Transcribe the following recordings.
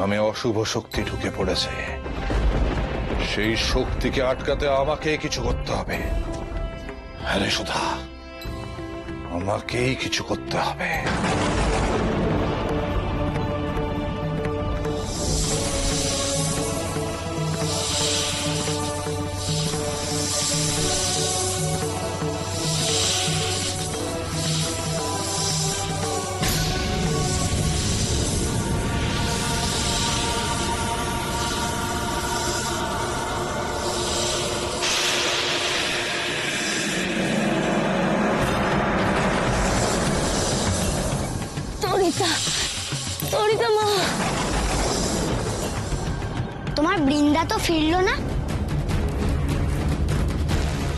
গ্রামে অশুভ শক্তি ঢুকে পড়েছে, সেই শক্তিকে আটকাতে আমাকে কিছু করতে হবে। হ্যাঁ রে সুধা, আমাকেই কিছু করতে হবে। মা, তোমার বৃন্দা তো ফিরলো না,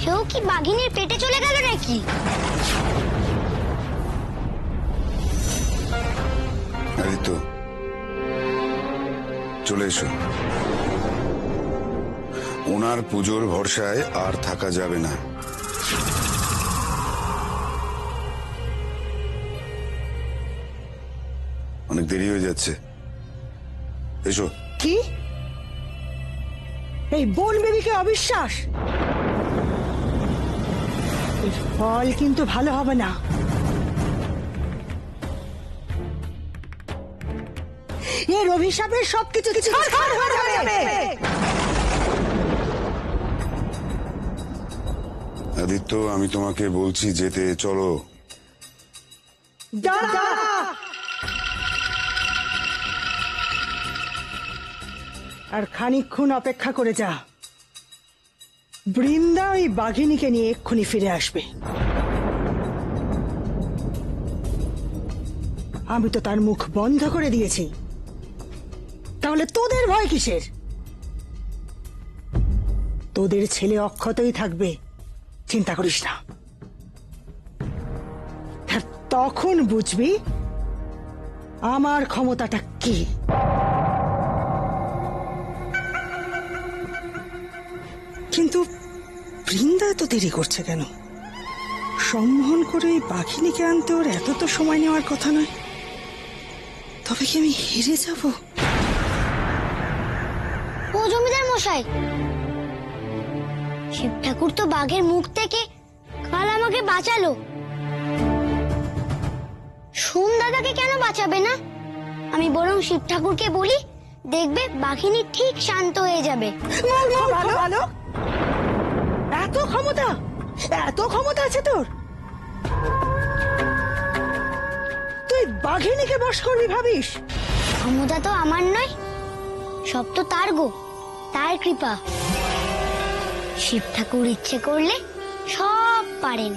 সেও কি বাঘিনীর পেটে চলে গেল নাকি? আদিত্য, চলে এসো। ওনার পুজোর ভরসায় আর থাকা যাবে না। অনেক দেরি হয়ে যাচ্ছে, এসো। কি এই বোন বেবিকে অবিশ্বাস? এর ফল কিন্তু ভালো হবে না। এর অভিশাপের সবকিছু কিছু হয়ে যাবে। আদিত্য, আমি তোমাকে বলছি যেতে, চলো। আর খানিকক্ষণ অপেক্ষা করে যা, বৃন্দা ওই বাঘিনীকে নিয়ে এক্ষুনি ফিরে আসবে। আমি তো তার মুখ বন্ধ করে দিয়েছি, তাহলে তোদের ভয় কিসের? তোদের ছেলে অক্ষতই থাকবে, চিন্তা করিস না। আর তখন বুঝবি আমার ক্ষমতাটা কি। কিন্তু বৃন্দা এত দেরি করছে কেন? সম্মোহন করে এই বাঘিনীকে আনতে ওর এত তো সময় নেওয়ার কথা নয়। তবে কি আমি হেরে যাব? ও জমিদার মশাই, শিব ঠাকুর তো বাঘের মুখ থেকে কাল আমাকে বাঁচালো, সোম দাদাকে কেন বাঁচাবে না? আমি বরং শিব ঠাকুরকে বলি, দেখবে বাঘিনী ঠিক শান্ত হয়ে যাবে। ভালো ভালো, এত ক্ষমতা, এত ক্ষমতা আছে তোর? তুই বাঘিনীকে বশ করবি ভাবিস? ক্ষমতা তো আমার নয়, সব তো তার গো, তার কৃপা। শিব ঠাকুর ইচ্ছে করলে সব পারেন,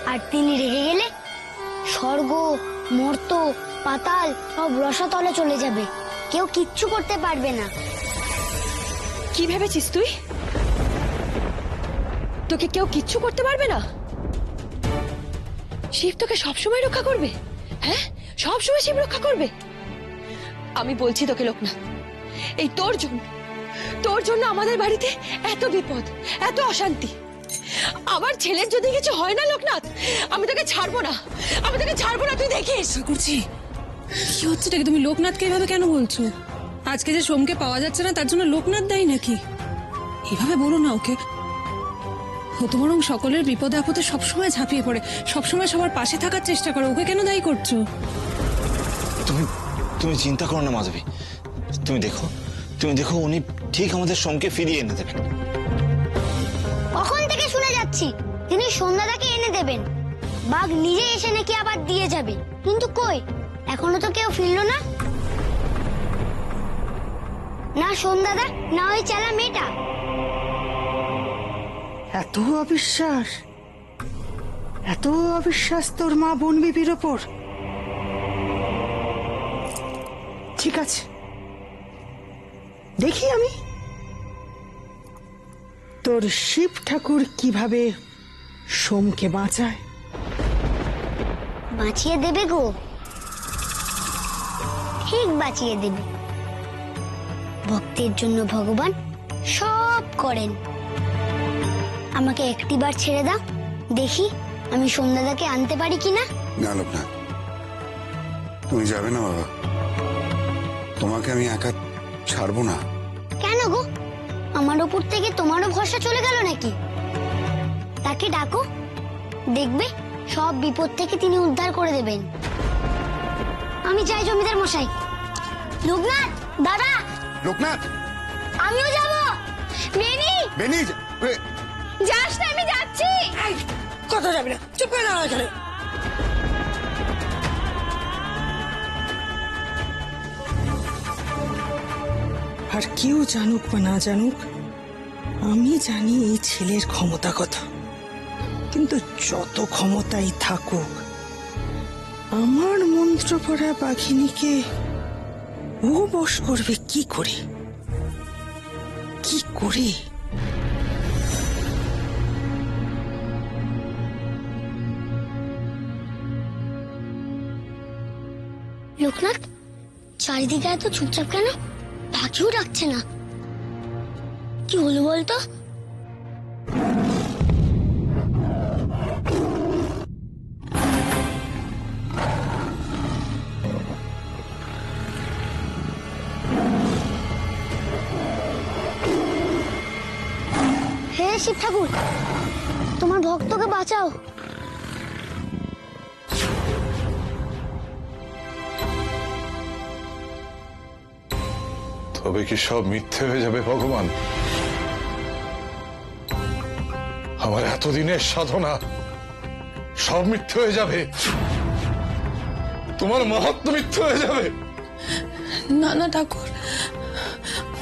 আর তিনি রেগে গেলে স্বর্গ, মর্ত, পাতাল সব রসাতলে চলে যাবে, কেউ কিচ্ছু করতে পারবে না। কি ভেবেছিস তুই? তোকে কেউ কিচ্ছু করতে পারবে না? শিব তোকে সবসময় রক্ষা করবে? হ্যাঁ, সবসময় শিব রক্ষা করবে? আমি বলছি তোকে লোকনাথ, এই তোর জন্য আমাদের বাড়িতে এত বিপদ, এত অশান্তি। আমার ছেলের যদি কিছু হয় না লোকনাথ, আমি তোকে ছাড়বো না, আমি তোকে ছাড়বো না, তুই দেখিস। করছি কি হচ্ছে? তুমি লোকনাথকে এভাবে কেন বলছো? আজকে যে সোমকে পাওয়া যাচ্ছে না তার জন্য লোকনাথ দায়ী নাকি? এভাবে বলো না ওকে। ও তো বরং সকলের বিপদে আপদে সবসময় ঝাঁপিয়ে পড়ে, সবসময় সবার পাশে থাকার চেষ্টা করে। ওকে কেন দায়ী করছো? তুমি চিন্তা করো না মাধবী, তুমি দেখো উনি ঠিক আমাদের সোমকে ফিরিয়ে এনে দেবেন। কখন থেকে শুনে যাচ্ছি তিনি সন্ধ্যাদাকে এনে দেবেন, বাঘ নিজে এসে নাকি আবার দিয়ে যাবে, কিন্তু কই, এখনো তো কেউ ফিরলো না। না সন্ধ্যাদা, না ওই চেলা মেয়েটা। এত অবিশ্বাস, এত অবিশ্বাস তোর মা বোন বিবির ওপর? ঠিক আছে, দেখি আমি তোর শিব ঠাকুর কিভাবে সোমকে বাঁচায়। বাঁচিয়ে দেবে গো, ঠিক বাঁচিয়ে দেবে। ভক্তের জন্য ভগবান সব করেন। আমাকে একটিবার ছেড়ে দাও, দেখি আমি সন্ধ্যাদাকে আনতে পারি কিনা। না লোকনাথ, তুমি যাবে না বাবা, তোমাকে আমি একা ছাড়বো না। কেন গো, আমার উপর থেকে তোমারও ভরসা চলে গেল নাকি? তাকে ডাকো, দেখবে সব বিপদ থেকে তিনি উদ্ধার করে দেবেন। আমি যাই জমিদার মশাই। লোকনাথ দাদা, লোকনাথ, আমিও যাব। বেনি, বেনি, যাস না, আমি যাচ্ছি। কথা যাবে না, চুপ করে দাঁড়া এখানে। আর কেউ জানুক বা না জানুক, আমি জানি এই ছেলের ক্ষমতা কথা। কিন্তু যত ক্ষমতাই থাকুক, আমার মন্ত্র পড়া বাঘিনীকে ও বশ করবে কি করে? কি করে? লোকনাথ, চারিদিকে এত চুপচাপ কেন? পাখিও ডাকছে না, কি হলো বলতো? হে শিব ঠাকুর, তোমার ভক্তকে বাঁচাও। তবে কি সব মিথ্যে হয়ে যাবে ভগবান? আমার এতদিনের সাধনা সব মিথ্যে হয়ে যাবে? তোমার মাহাত্ম্য মিথ্যে হয়ে যাবে? না না ঠাকুর,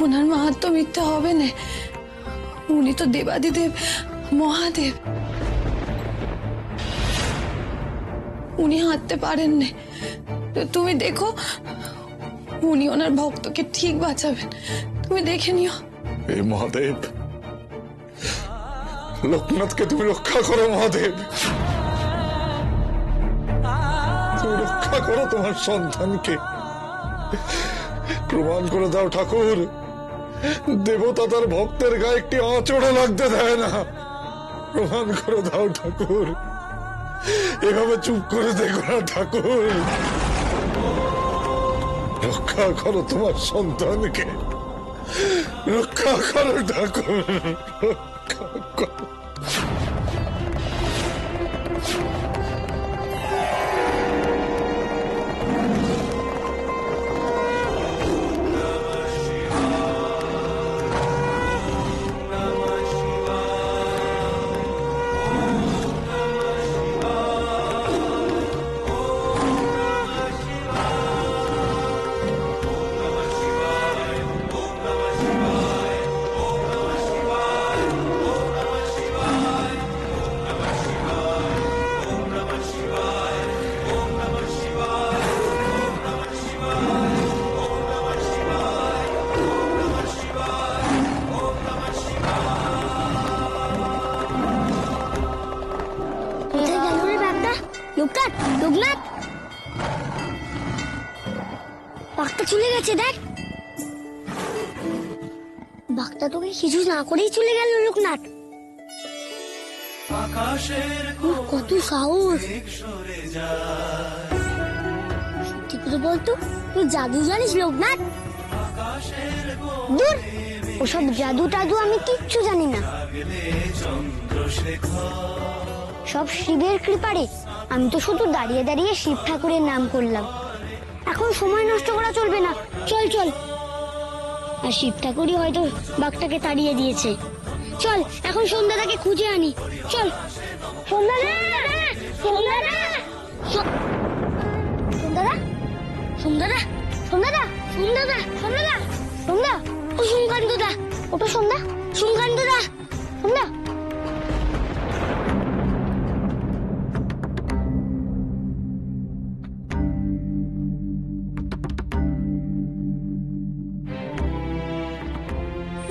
ওনার মাহাত্ম্য মিথ্যে হবে না। উনি তো দেবাদিদেব, মহাদেব। উনি হাঁটতে পারেন না। তুমি দেখো, উনি ওনার ভক্তকে ঠিক বাঁচাবেন। তুমি দেখে নিও। এই মহাদেব, লোকনাথকে তুমি রক্ষা করো মহাদেব। তুমি রক্ষা করো তোমার সন্তানকে। প্রমাণ করে দাও ঠাকুর, দেবতা তার ভক্তের গায়ে একটি আঁচড়ও লাগতে দেয় না। প্রমাণ করে দাও ঠাকুর, এভাবে চুপ করে দেখো না ঠাকুর। রক্ষা করো তোমার সন্তানকে, রক্ষা করো ঠাকুর, রক্ষা করো। লোকনাথ, লোকনাথ, বাঘটা চলে গেছে দেখ। বাঘটা তোকে কিছু না করেই চলে গেল লোকনাথ। কত সাহস! সত্যি করে বলতো, তুই জাদু জানিস লোকনাথ? দূর, ওসব জাদু টাদু আমি কিচ্ছু জানি না। সব শিবের কৃপারে। আমি তো শুধু দাঁড়িয়ে দাঁড়িয়ে শিব ঠাকুরের নাম করলাম। এখন সময় নষ্ট করা চলবে না, চল চল। আর শিব ঠাকুরই হয়তো বাঘটাকে তাড়িয়ে দিয়েছে। চল এখন সন্ধ্যাটাকে খুঁজে আনি, চল। সন্ধ্যাদা, সন্ধ্যাদা, সন্ধ্যাদা, সন্ধ্যাদা, সন্ধ্যাদা, সন্ধ্যাদা, সন্ধ্যাদা, সন্ধ্যা, ও সুমকান্তদা, ওটা সন্ধ্যা, সুমকান্তদা, সন্ধ্যা।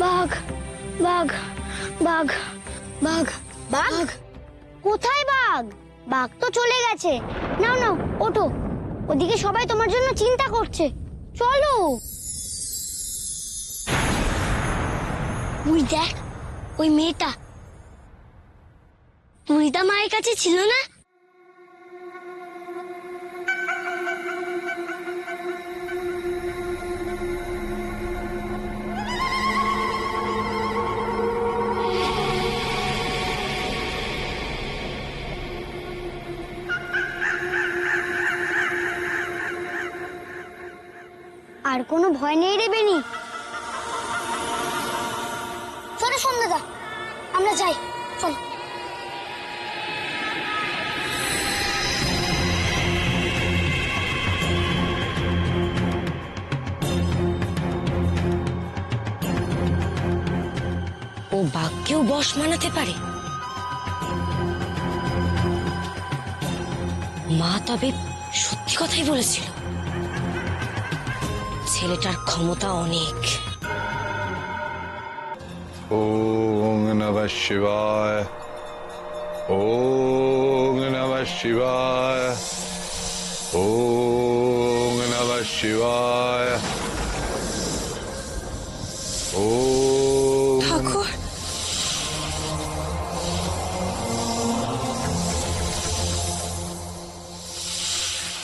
বাঘ, বাঘ, বাঘ, বাঘ, বাঘ, কোথায় বাঘ? বাঘ তো চলে গেছে। নাও নাও, ওঠো, ওদিকে সবাই তোমার জন্য চিন্তা করছে। চলো। ওই দেখ, ওই মেয়েটা পুরিতা মায়ের কাছে ছিল না? আর কোনো ভয় নেই রে বেনি। চলো সন্ধ্যাদা, আমরা যাই, চল। ও বাঘকেও বশ মানাতে পারে। মা তবে সত্যি কথাই বলেছিল, ছেলেটার ক্ষমতা অনেক। ওং নমঃ শিবায়, ওং নমঃ শিবায়, ওং নমঃ শিবায়, ওং। ঠাকুর,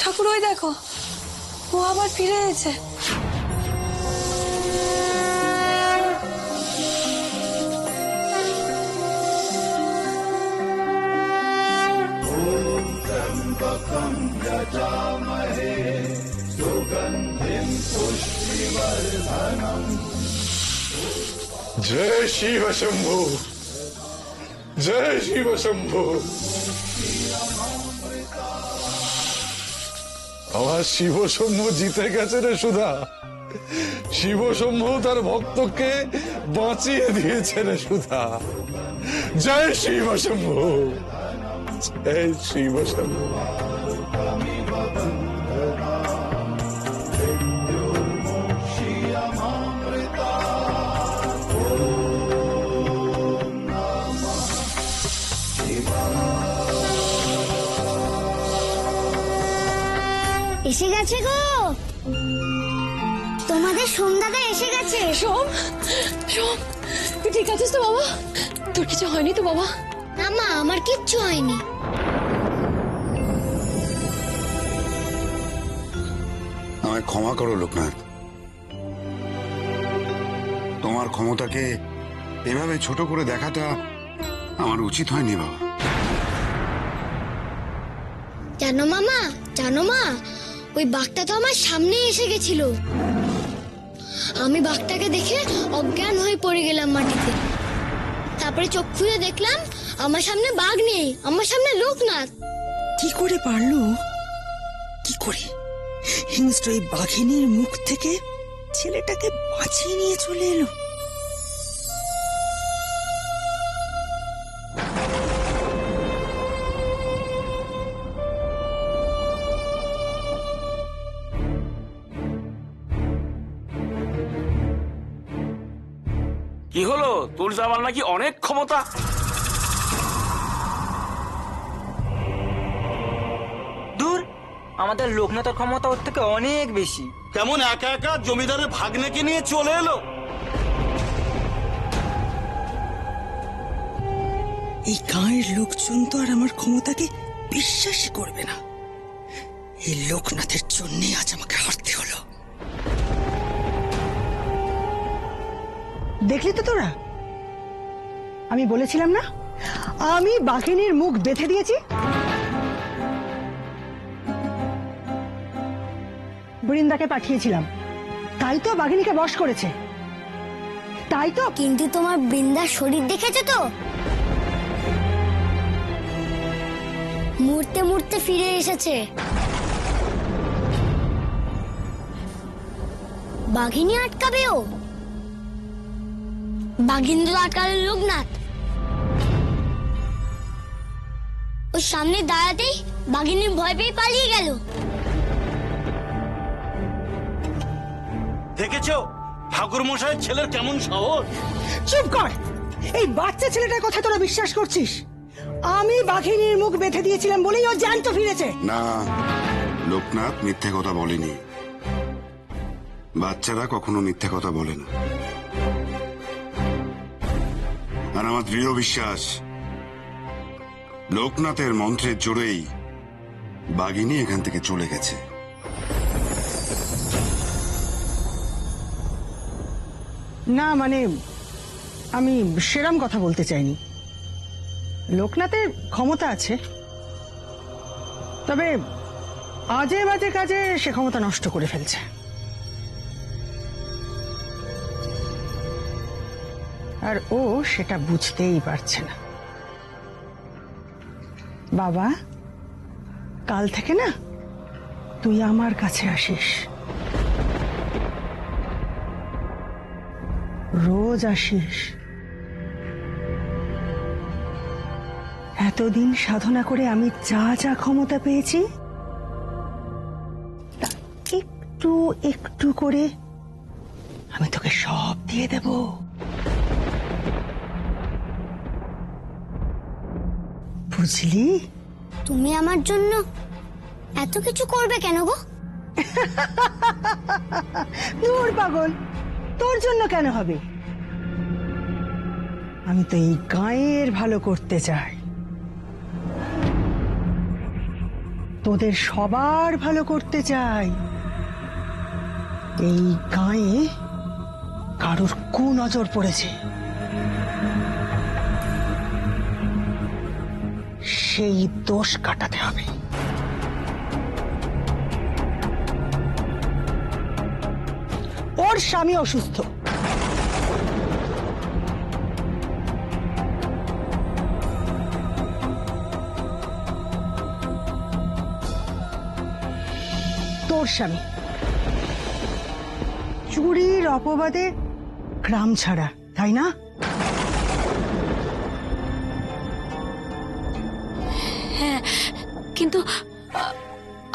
ঠাকুর ওই দেখো, ও আবার ফিরে এসেছে। জয় শিব শম্ভু, জয় শিব শম্ভু। আমার শিব শম্ভু জিতে গেছে রে সুধা। শিব শম্ভু তার ভক্তকে বাঁচিয়ে দিয়েছে রে সুধা। জয় শিব শম্ভু, জয় শিব শম্ভু। এসে গেছে গো, তোমাদের সোমদাদা এসে গেছে। সোম, সোম, তুই ঠিক আছিস তো বাবা? তোর কিছু হয়নি তো বাবা? না মা, আমার কিচ্ছু হয়নি। আমায় ক্ষমা করো লোকনাথ, তোমার ক্ষমতাকে এভাবে ছোট করে দেখাটা আমার উচিত হয়নি বাবা। জানো মামা, জানো মা, ওই বাঘটা তো আমার সামনে এসে গেছিল। আমি বাঘটাকে দেখে অজ্ঞান হয়ে পড়ে গেলাম মাটিতে। তারপরে চোখ খুলে দেখলাম আমার সামনে বাঘ নেই, আমার সামনে লোকনাথ। কি করে পারলো, কি করে হিংস্র এই বাঘিনীর মুখ থেকে ছেলেটাকে বাঁচিয়ে নিয়ে চলে এলো? কি হলো? তুলজামাল নাকি অনেক ক্ষমতা? দূর, আমাদের লোকনাথের ক্ষমতা ওর থেকে অনেক বেশি। কেমন একা একা জমিদারের ভাগ্নেকে নিয়ে চলে এলো? এই গাঁয়ের লোকজন তো আর আমার ক্ষমতাকে বিশ্বাসই করবে না। এই লোকনাথের জন্যই আজ আমাকে হারতে হলো। দেখলি তো তোরা, আমি বলেছিলাম না আমি বাঘিনীর মুখ বেঁধে দিয়েছি। বৃন্দাকে পাঠিয়েছিলাম, তাই তো বাঘিনীকে বশ করেছে। তাই তো। কিন্তু তোমার বৃন্দার শরীর দেখেছো তো? মরতে মরতে ফিরে এসেছে। বাঘিনী আটকাবে ও? বাঘিন্দ্র আটকাল লোকনাথ। ওর সামনে দাঁড়াতেই বাঘিনী ভয় পেয়ে পালিয়ে গেল। দেখেছো ঠাকুর মশাইয়ের ছেলের কেমন সাহস? চুপ কর, এই বাচ্চা ছেলেটার কথা তোরা বিশ্বাস করছিস? আমি বাঘিনীর মুখ বেঁধে দিয়েছিলাম বলেই ও জ্যান্ত ফিরেছে। না, লোকনাথ মিথ্যে কথা বলেনি। বাচ্চারা কখনো মিথ্যে কথা বলে না। আর আমার দৃঢ় বিশ্বাস, লোকনাথের মন্ত্রের জোরেই বাঘিনী এখান থেকে চলে গেছে। না মানে, আমি সেরাম কথা বলতে চাইনি। লোকনাথের ক্ষমতা আছে, তবে আজে বাজে কাজে সে ক্ষমতা নষ্ট করে ফেলছে। আর ও সেটা বুঝতেই পারছে না। বাবা, কাল থেকে না তুই আমার কাছে আসিস, রোজ আসিস। এতদিন সাধনা করে আমি যা যা ক্ষমতা পেয়েছি তা একটু একটু করে আমি তোকে সব দিয়ে দেব। বুঝলি? তুমি আমার জন্য এত কিছু করবে কেন গো? দূর পাগল, তোর জন্য কেন হবে? আমি তো এই গাঁয়ের ভালো করতে চাই, তোদের সবার ভালো করতে চাই। এই গাঁয়ে কারোর কুনজর পড়েছে, সেই দোষ কাটাতে হবে। ওর স্বামী অসুস্থ, তোর স্বামী চুরির অপবাদে গ্রাম ছাড়া, তাই না? হ্যাঁ, কিন্তু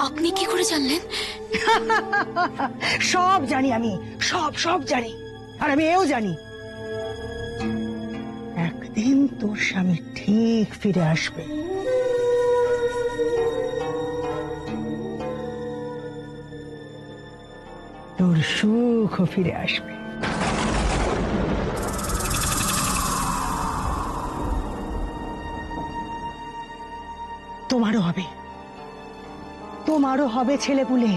আপনি কি করে জানলেন? সব জানি আমি, সব জানি। আর আমি এও জানি একদিন তোর স্বামী ঠিক ফিরে আসবে। তোর সুখও ফিরে আসবে। তোমারও হবে, তোমারও হবে ছেলেপুলে।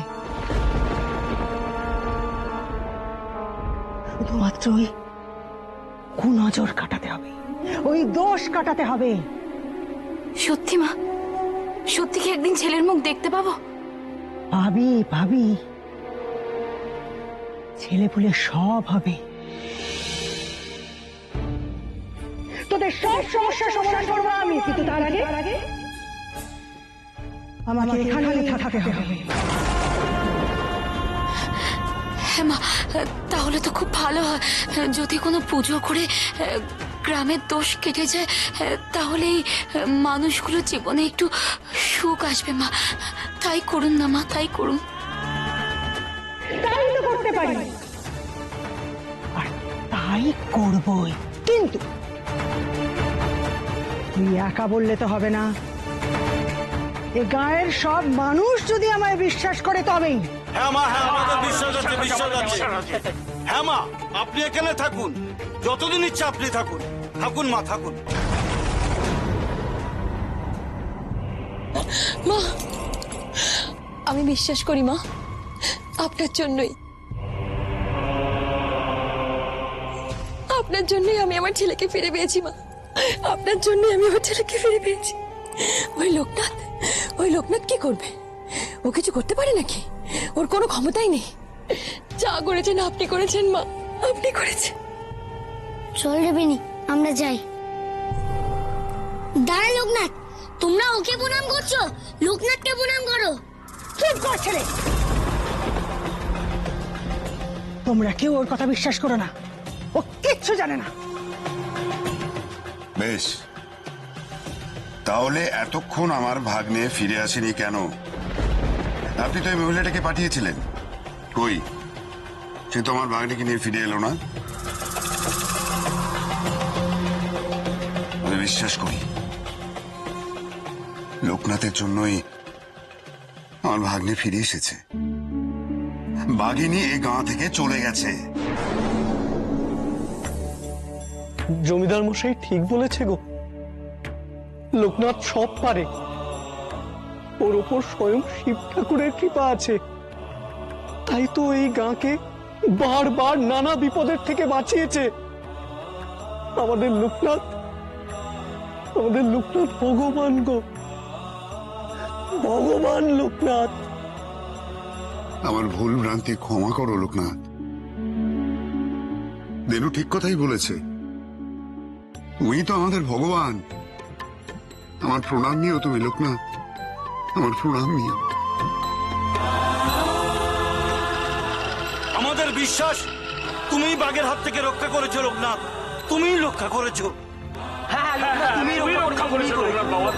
শুধুমাত্র ওই কুনজর কাটাতে হবে, ওই দোষ কাটাতে হবে। সত্যি মা, সত্যি কি একদিন ছেলের মুখ দেখতে পাবো? পাবি পাবি, ছেলেপুলে সব হবে। তোদের সব সমস্যার সমাধান করবো আমি, কিন্তু তার আগে আমাকে এখানেই থাকতে হবে। হ্যাঁ মা, তাহলে তো খুব ভালো হয়। যদি কোনো পুজো করে গ্রামের দোষ কেটে যায়, তাহলে এই মানুষগুলোর জীবনে একটু সুখ আসবে মা। তাই করুন না মা, তাই করুন। তাই তো করতে পারি, আর তাই করবই। কিন্তু তুই একা বললে তো হবে না, এ গায়ের সব মানুষ যদি আমায় বিশ্বাস করে তবেই। হ্যাঁ মা, হ্যাঁ আমাদের বিশ্বাস আছে, বিশ্বাস আছে। হ্যাঁ মা, আপনি এখানে থাকুন, যতদিন ইচ্ছা আপনি থাকুন, থাকুন মা, থাকুন। মা, আমি বিশ্বাস করি মা, আপনার জন্যই, আপনার জন্যই আমি আমার ছেলেকে ফিরে পেয়েছি মা। আপনার জন্যই আমি আমার ছেলেকে ফিরে পেয়েছি। ওই লোকনাথ কি করবে? ও কিছু করতে পারে নাকি? ওর কোনো ক্ষমতাই নেই। যা করেছেন আপনি করেছেন মা, আপনি করেছেন। চল রেবেনি, আমরা যাই। দাঁড়া লোকনাথ, তোমরা ওকে প্রণাম করছো, লোকনাথকে প্রণাম করো। চুপ কর ছেলে, তোমরা কেউ ওর কথা বিশ্বাস করো না, ও কিচ্ছু জানে না। বেশ, তাহলে এতক্ষণ আমার ভাগ্নে ফিরে আসেনি কেন? আপনি তো এই মহিলাটাকে পাঠিয়েছিলেন, কই সে তো আমার ভাগ্নেকে নিয়ে ফিরে এলো না। আমি বিশ্বাস করি লোকনাথের জন্যই আমার ভাগ্নে ফিরে এসেছে। বাঘিনী এই গাঁ থেকে চলে গেছে। জমিদার মশাই ঠিক বলেছে গো, লোকনাথ সব পারে, ওর ওপর স্বয়ং শিব ঠাকুরের কৃপা আছে। তাই তো এই গাঁকে বারবার নানা বিপদের থেকে বাঁচিয়েছে। আমাদের লোকনাথ ভগবান গো, ভগবান লোকনাথ। আমার ভুল ভ্রান্তি ক্ষমা করো লোকনাথ। দেনু ঠিক কথাই বলেছে, তুমি তো আমাদের ভগবান। আমার প্রণাম নিও তুমি লোকনাথ, আমার প্রণাম নিও। আমাদের বিশ্বাস তুমিই বাঘের হাত থেকে রক্ষা করেছো লোকনাথ, তুমিই রক্ষা করেছো। হ্যাঁ লোকনাথ, তুমি রক্ষা করেছো লোকনাথ বাবা।